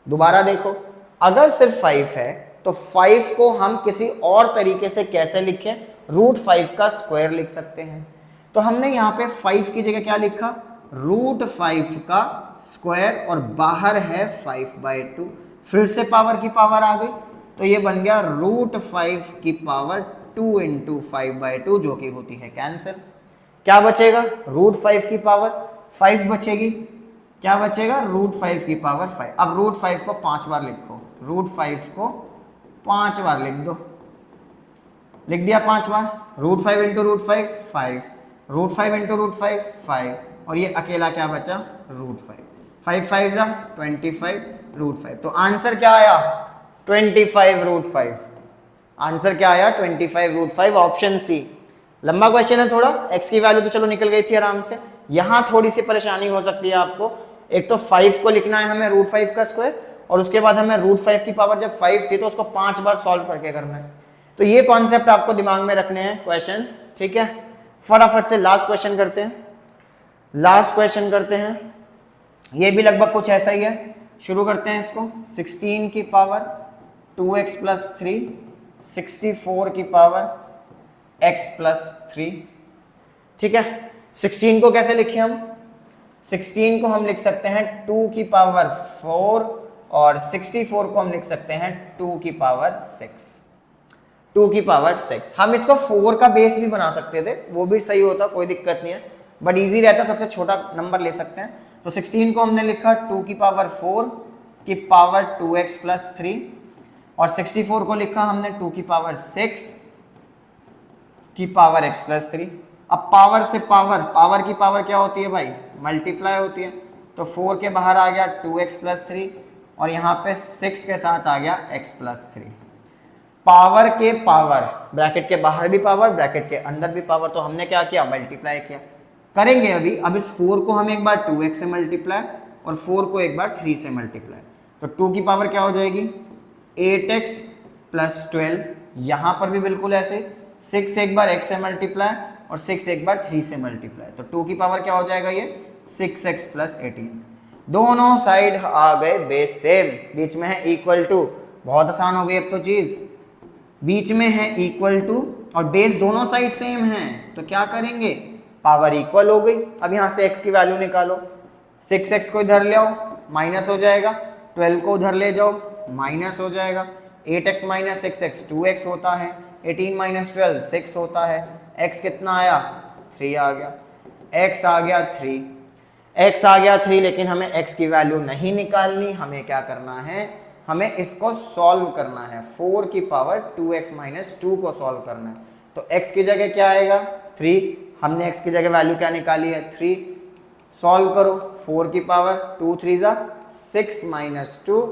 दोबारा देखो, अगर सिर्फ 5 है तो 5 को हम किसी और तरीके से कैसे लिखें, √5 का स्क्वायर लिख सकते हैं। तो हमने यहाँ पे 5 की जगह क्या लिखा, √5 का स्क्वायर, और बाहर है 5/2। फिर से पावर की पावर आ गई, तो ये बन गया √5 की पावर 2 × 5/2, जो कि होती है कैंसिल। क्या बचेगा, √5 की पावर 5 बचेगी, क्या बचेगा, √5 की पावर 5। अब √5 को 5 बार लिखो, √5 को 5 बार लिख दो, लिख दिया 5 बार, √5 × √5 5, √5 × √5 5, और ये अकेला क्या बचा, √5, 5 5 जा 25 √5। तो आंसर क्या आया, 25 √5। आंसर क्या आया, 25 √5, ऑप्शन सी। लंबा क्वेश्चन है थोड़ा, x की वैल्यू तो चलो निकल गई थी आराम से, यहां थोड़ी सी परेशानी हो सकती है आपको। एक तो 5 को लिखना है हमें √5 का स्क्वायर, और उसके बाद हमें √5 की पावर जब 5 थी तो उसको 5 बार सॉल्व करके करना है। तो ये कॉन्सेप्ट आपको दिमाग में रखने हैं क्वेश्चंस, ठीक है। फटाफट से लास्ट क्वेश्चन करते हैं, लास्ट क्वेश्चन करते हैं, ये भी लगभग कुछ ऐसा ही है। शुरू करते हैं इसको, 16 की पावर 2x + 3, 64 की पावर x + 3, ठीक है। 16 को कैसे लिखें हम, 16 को हम लिख सकते हैं 2 की पावर 4, और 64 को हम लिख सकते हैं 2 की पावर 6, 2 की पावर 6। हम इसको 4 का बेस भी बना सकते थे, वो भी सही होता, कोई दिक्कत नहीं है, बट इजी रहता, सबसे छोटा नंबर ले सकते हैं। तो 16 को हमने लिखा 2 की पावर 4 की पावर 2x + 3, और 64 को लिखा हमने 2 की पावर 6 की पावर x + 3। अब पावर से पावर, पावर की पावर क्या होती है भाई, मल्टीप्लाई होती है। तो 4 के बाहर आ गया 2x + 3, और यहाँ पे 6 के साथ आ गया x + 3। पावर के पावर, ब्रैकेट के बाहर भी पावर, ब्रैकेट के अंदर भी पावर, तो हमने क्या किया, मल्टीप्लाई किया। करेंगे अभी, अब इस 4 को हम एक बार 2x से मल्टीप्लाई, और 4 को एक बार 3 से मल्टीप्लाई, तो 2 की पावर क्या हो जाएगी, 8x + 12। यहाँ पर भी बिल्कुल ऐसे, 6 एक बार x से मल्टीप्लाई, और 6 एक बार 3 से मल्टीप्लाई, तो 2 की पावर क्या हो जाएगा, ये 6x + 18। दोनों साइड आ गए बेस सेम, बीच में है इक्वल टू, बहुत आसान हो गई अब तो चीज, बीच में है इक्वल टू और बेस दोनों साइड सेम है, तो क्या करेंगे, पावर इक्वल हो गई। अब यहाँ से x की वैल्यू निकालो, 6x को इधर ले आओ, माइनस हो जाएगा, 12 को उधर ले जाओ, माइनस हो जाएगा, 8x - 6x 2x होता है, 18 - 12 6 होता है, x कितना आया, 3 आ गया, x आ गया 3, x आ गया 3, लेकिन हमें x की वैल्यू नहीं निकालनी, हमें क्या करना है, हमें इसको सॉल्व करना है, 4 की पावर 2x - 2 को सॉल्व करना है। तो x की जगह क्या आएगा, 3, हमने x की जगह वैल्यू क्या निकाली है, 3, सॉल्व करो, 4 की पावर 2 3 6 - 2,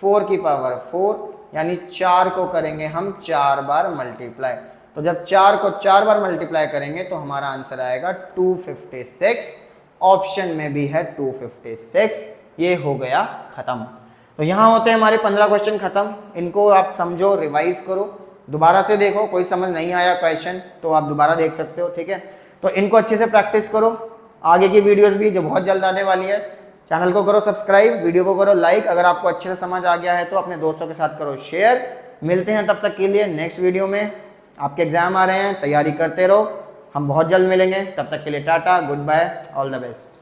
4 की पावर 4, यानी 4 को करेंगे हम 4 बार मल्टीप्लाई। तो जब 4 को 4 बार मल्टीप्लाई करेंगे तो हमारा आंसर आएगा 256, ऑप्शन में भी है 256। ये हो गया खत्म। तो यहाँ होते हैं हमारे 15 क्वेश्चन खत्म। इनको आप समझो, रिवाइज करो, दोबारा से देखो, कोई समझ नहीं आया क्वेश्चन तो आप दोबारा देख सकते हो, ठीक है। तो इनको अच्छे से प्रैक्टिस करो, आगे की वीडियोस भी जो बहुत जल्द आने वाली है। चैनल को करो सब्सक्राइब, वीडियो को करो लाइक, अगर आपको अच्छे से समझ आ गया है तो अपने दोस्तों के साथ करो शेयर। मिलते हैं तब तक के लिए नेक्स्ट वीडियो में। आपके एग्जाम आ रहे हैं, तैयारी करते रहो, हम बहुत जल्द मिलेंगे, तब तक के लिए tata, goodbye, all the best.